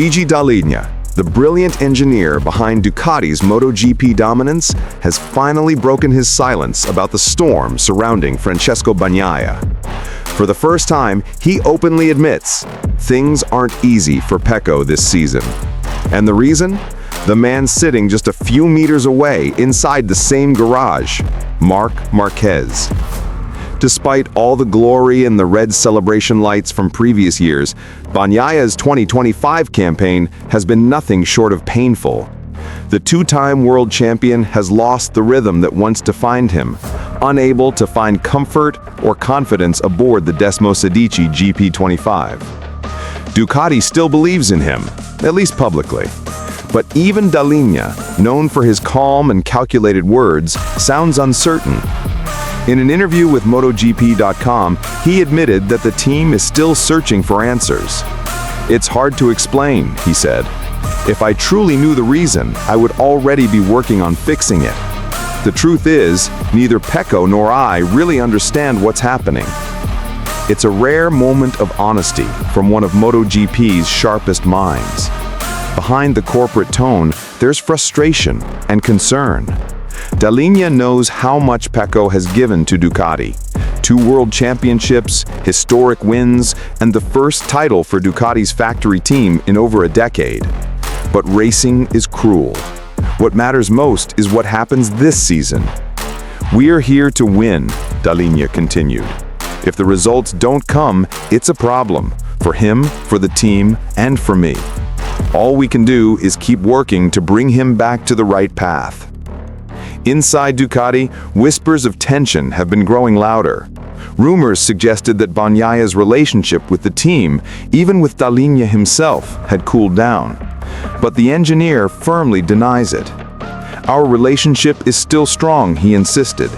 Gigi Dall'Igna, the brilliant engineer behind Ducati's MotoGP dominance, has finally broken his silence about the storm surrounding Francesco Bagnaia. For the first time, he openly admits things aren't easy for Pecco this season. And the reason? The man sitting just a few meters away inside the same garage, Marc Marquez. Despite all the glory and the red celebration lights from previous years, Bagnaia's 2025 campaign has been nothing short of painful. The two-time world champion has lost the rhythm that once defined him, unable to find comfort or confidence aboard the Desmosedici GP25. Ducati still believes in him, at least publicly. But even Dall'Igna, known for his calm and calculated words, sounds uncertain. In an interview with MotoGP.com, he admitted that the team is still searching for answers. "It's hard to explain," he said. "If I truly knew the reason, I would already be working on fixing it. The truth is, neither Pecco nor I really understand what's happening." It's a rare moment of honesty from one of MotoGP's sharpest minds. Behind the corporate tone, there's frustration and concern. Dall'Igna knows how much Pecco has given to Ducati. 2 world championships, historic wins, and the first title for Ducati's factory team in over a decade. But racing is cruel. What matters most is what happens this season. "We're here to win," Dall'Igna continued. "If the results don't come, it's a problem. For him, for the team, and for me. All we can do is keep working to bring him back to the right path." Inside Ducati, whispers of tension have been growing louder. Rumors suggested that Bagnaia's relationship with the team, even with Dall'Igna himself, had cooled down. But the engineer firmly denies it. "Our relationship is still strong," he insisted.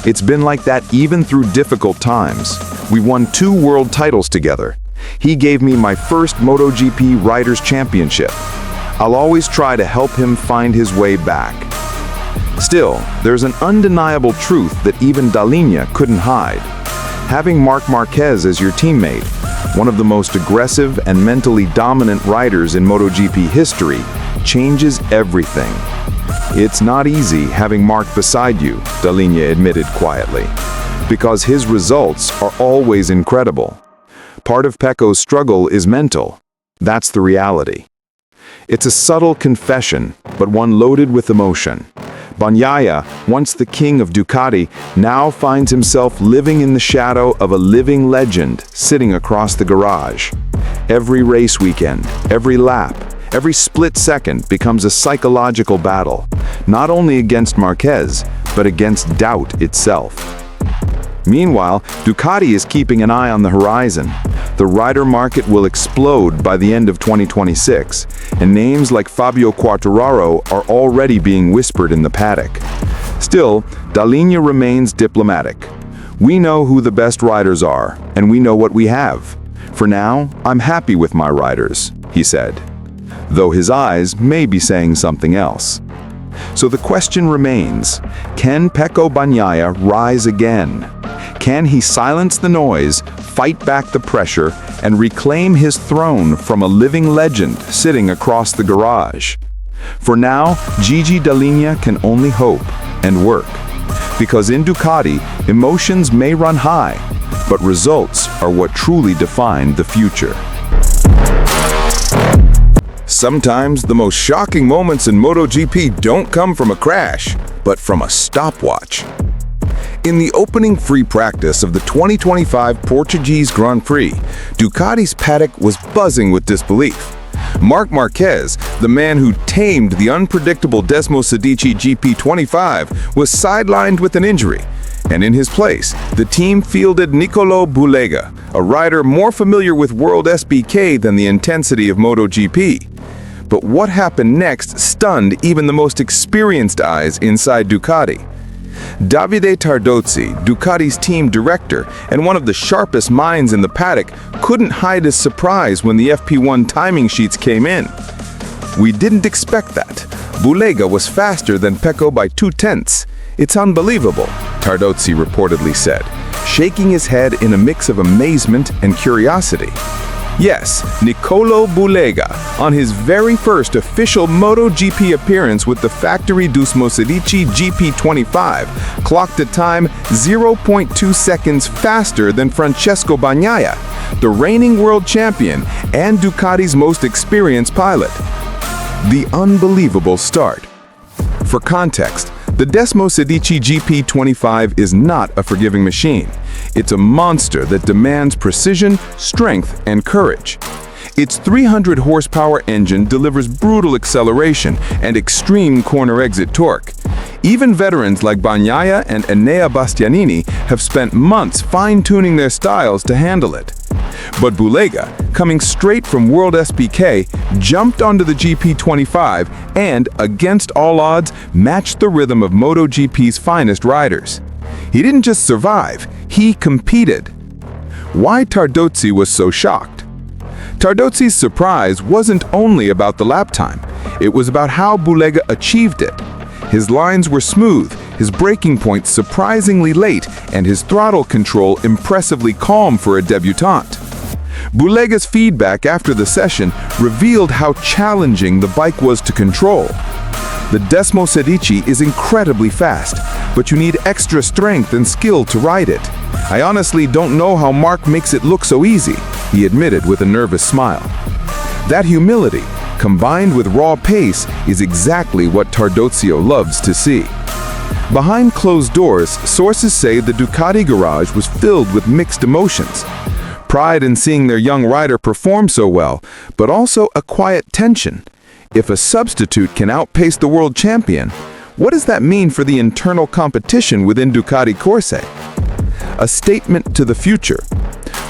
"It's been like that even through difficult times. We won 2 world titles together. He gave me my first MotoGP Riders' Championship. I'll always try to help him find his way back." Still, there's an undeniable truth that even Dall'Igna couldn't hide. Having Marc Marquez as your teammate, one of the most aggressive and mentally dominant riders in MotoGP history, changes everything. "It's not easy having Marc beside you," Dall'Igna admitted quietly, "because his results are always incredible. Part of Pecco's struggle is mental. That's the reality." It's a subtle confession, but one loaded with emotion. Bagnaia, once the king of Ducati, now finds himself living in the shadow of a living legend sitting across the garage. Every race weekend, every lap, every split second becomes a psychological battle, not only against Marquez, but against doubt itself. Meanwhile, Ducati is keeping an eye on the horizon. The rider market will explode by the end of 2026, and names like Fabio Quartararo are already being whispered in the paddock. Still, Dall'Igna remains diplomatic. "We know who the best riders are, and we know what we have. For now, I'm happy with my riders," he said, though his eyes may be saying something else. So the question remains, can Pecco Bagnaia rise again? Can he silence the noise, fight back the pressure, and reclaim his throne from a living legend sitting across the garage? For now, Gigi Dall'Igna can only hope and work. Because in Ducati, emotions may run high, but results are what truly define the future. Sometimes the most shocking moments in MotoGP don't come from a crash, but from a stopwatch. In the opening free practice of the 2025 Portuguese Grand Prix, Ducati's paddock was buzzing with disbelief. Marc Marquez, the man who tamed the unpredictable Desmosedici GP25, was sidelined with an injury, and in his place, the team fielded Niccolò Bulega, a rider more familiar with World SBK than the intensity of MotoGP. But what happened next stunned even the most experienced eyes inside Ducati. Davide Tardozzi, Ducati's team director and one of the sharpest minds in the paddock, couldn't hide his surprise when the FP1 timing sheets came in. "We didn't expect that. Bulega was faster than Pecco by 2/10. It's unbelievable," Tardozzi reportedly said, shaking his head in a mix of amazement and curiosity. Yes, Niccolò Bulega, on his very first official MotoGP appearance with the factory Ducati GP25, clocked a time 0.2 seconds faster than Francesco Bagnaia, the reigning world champion and Ducati's most experienced pilot. The unbelievable start. For context, the Ducati GP25 is not a forgiving machine. It's a monster that demands precision, strength, and courage. Its 300 horsepower engine delivers brutal acceleration and extreme corner exit torque. Even veterans like Bagnaia and Enea Bastianini have spent months fine-tuning their styles to handle it. But Bulega, coming straight from World SBK, jumped onto the GP25 and, against all odds, matched the rhythm of MotoGP's finest riders. He didn't just survive, he competed. Why Tardozzi was so shocked? Tardozzi's surprise wasn't only about the lap time, it was about how Bulega achieved it. His lines were smooth, his braking points surprisingly late, and his throttle control impressively calm for a debutant. Bulega's feedback after the session revealed how challenging the bike was to control. The Ducati is incredibly fast, but you need extra strength and skill to ride it. I honestly don't know how Marc makes it look so easy, he admitted with a nervous smile. That humility, combined with raw pace, is exactly what Tardozzi loves to see. Behind closed doors, sources say the Ducati garage was filled with mixed emotions. Pride in seeing their young rider perform so well, but also a quiet tension. If a substitute can outpace the world champion, what does that mean for the internal competition within Ducati Corse? A statement to the future.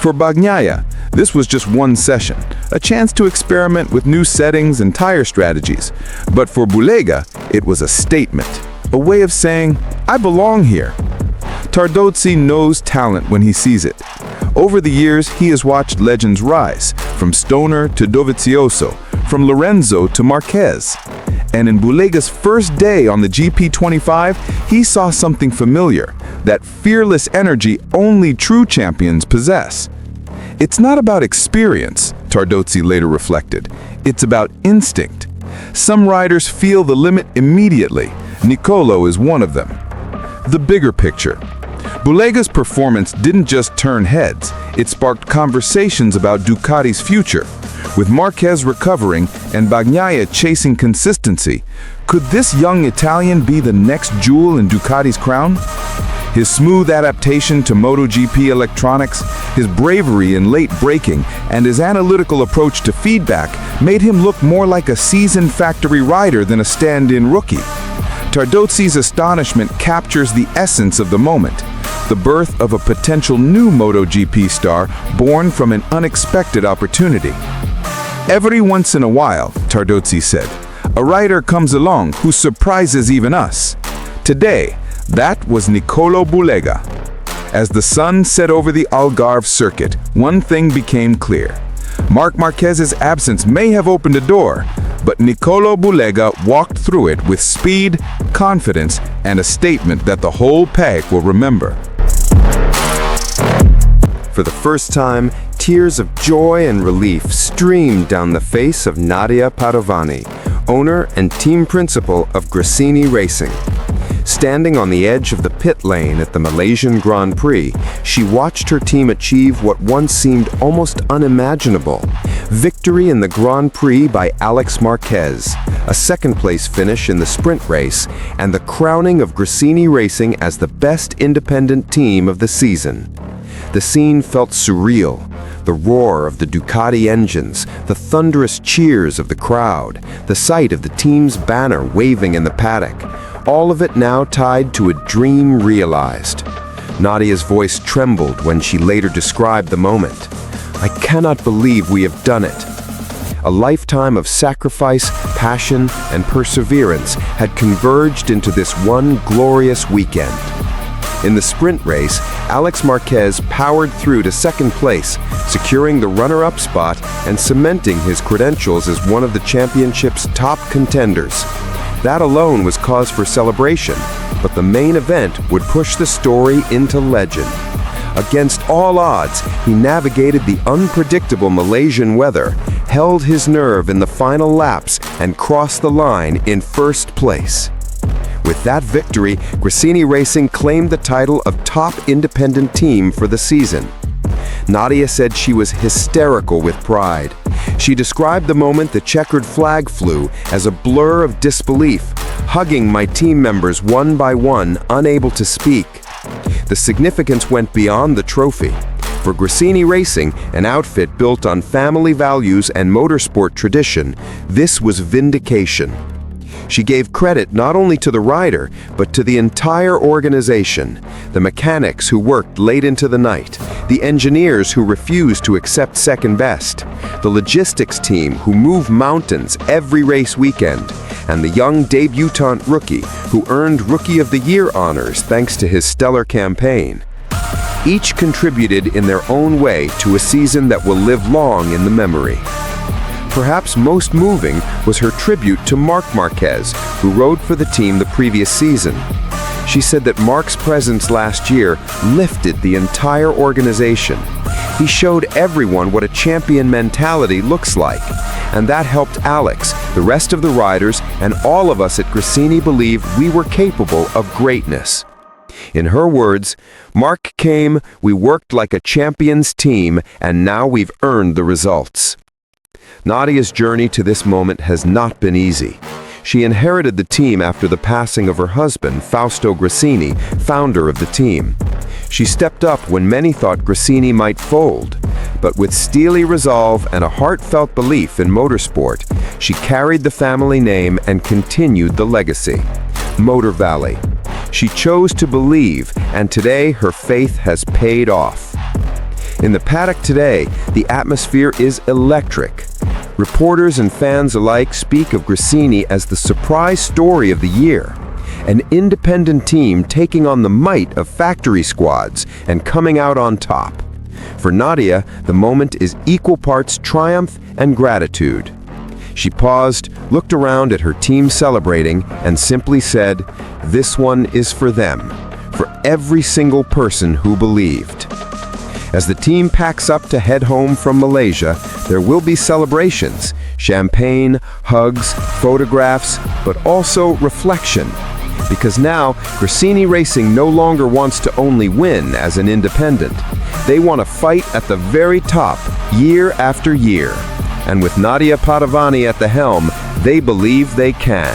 For Bagnaia, this was just one session, a chance to experiment with new settings and tire strategies. But for Bulega, it was a statement, a way of saying, I belong here. Tardozzi knows talent when he sees it. Over the years, he has watched legends rise, from Stoner to Dovizioso, from Lorenzo to Marquez. And in Bulega's first day on the GP25, he saw something familiar, that fearless energy only true champions possess. It's not about experience, Tardozzi later reflected. It's about instinct. Some riders feel the limit immediately. Niccolò is one of them. The bigger picture. Bulega's performance didn't just turn heads, it sparked conversations about Ducati's future. With Marquez recovering and Bagnaia chasing consistency, could this young Italian be the next jewel in Ducati's crown? His smooth adaptation to MotoGP electronics, his bravery in late braking, and his analytical approach to feedback made him look more like a seasoned factory rider than a stand-in rookie. Tardozzi's astonishment captures the essence of the moment, the birth of a potential new MotoGP star born from an unexpected opportunity. Every once in a while, Tardozzi said, a rider comes along who surprises even us. Today, that was Niccolò Bulega. As the sun set over the Algarve circuit, one thing became clear. Marc Marquez's absence may have opened a door, but Niccolò Bulega walked through it with speed, confidence, and a statement that the whole paddock will remember. For the first time, tears of joy and relief streamed down the face of Nadia Padovani, owner and team principal of Gresini Racing. Standing on the edge of the pit lane at the Malaysian Grand Prix, she watched her team achieve what once seemed almost unimaginable. Victory in the Grand Prix by Alex Marquez, a second-place finish in the sprint race, and the crowning of Gresini Racing as the best independent team of the season. The scene felt surreal. The roar of the Ducati engines, the thunderous cheers of the crowd, the sight of the team's banner waving in the paddock, all of it now tied to a dream realized. Nadia's voice trembled when she later described the moment. I cannot believe we have done it. A lifetime of sacrifice, passion, and perseverance had converged into this one glorious weekend. In the sprint race, Alex Marquez powered through to second place, securing the runner-up spot and cementing his credentials as one of the championship's top contenders. That alone was cause for celebration, but the main event would push the story into legend. Against all odds, he navigated the unpredictable Malaysian weather, held his nerve in the final laps, and crossed the line in first place. With that victory, Gresini Racing claimed the title of top independent team for the season. Nadia said she was hysterical with pride. She described the moment the checkered flag flew as a blur of disbelief, hugging my team members one by one, unable to speak. The significance went beyond the trophy. For Gresini Racing, an outfit built on family values and motorsport tradition, this was vindication. She gave credit not only to the rider, but to the entire organization, the mechanics who worked late into the night, the engineers who refused to accept second best, the logistics team who moved mountains every race weekend, and the young debutant rookie who earned Rookie of the Year honors thanks to his stellar campaign. Each contributed in their own way to a season that will live long in the memory. Perhaps most moving was her tribute to Marc Marquez, who rode for the team the previous season. She said that Marc's presence last year lifted the entire organization. He showed everyone what a champion mentality looks like, and that helped Alex, the rest of the riders, and all of us at Gresini believe we were capable of greatness. In her words, "Marc came, we worked like a champions team, and now we've earned the results." Nadia's journey to this moment has not been easy. She inherited the team after the passing of her husband, Fausto Gresini, founder of the team. She stepped up when many thought Gresini might fold, but with steely resolve and a heartfelt belief in motorsport, she carried the family name and continued the legacy. Motor Valley. She chose to believe, and today her faith has paid off. In the paddock today, the atmosphere is electric. Reporters and fans alike speak of Gresini as the surprise story of the year, an independent team taking on the might of factory squads and coming out on top. For Nadia, the moment is equal parts triumph and gratitude. She paused, looked around at her team celebrating, and simply said, "This one is for them, for every single person who believed." As the team packs up to head home from Malaysia, there will be celebrations, champagne, hugs, photographs, but also reflection. Because now, Gresini Racing no longer wants to only win as an independent. They want to fight at the very top, year after year. And with Nadia Padovani at the helm, they believe they can.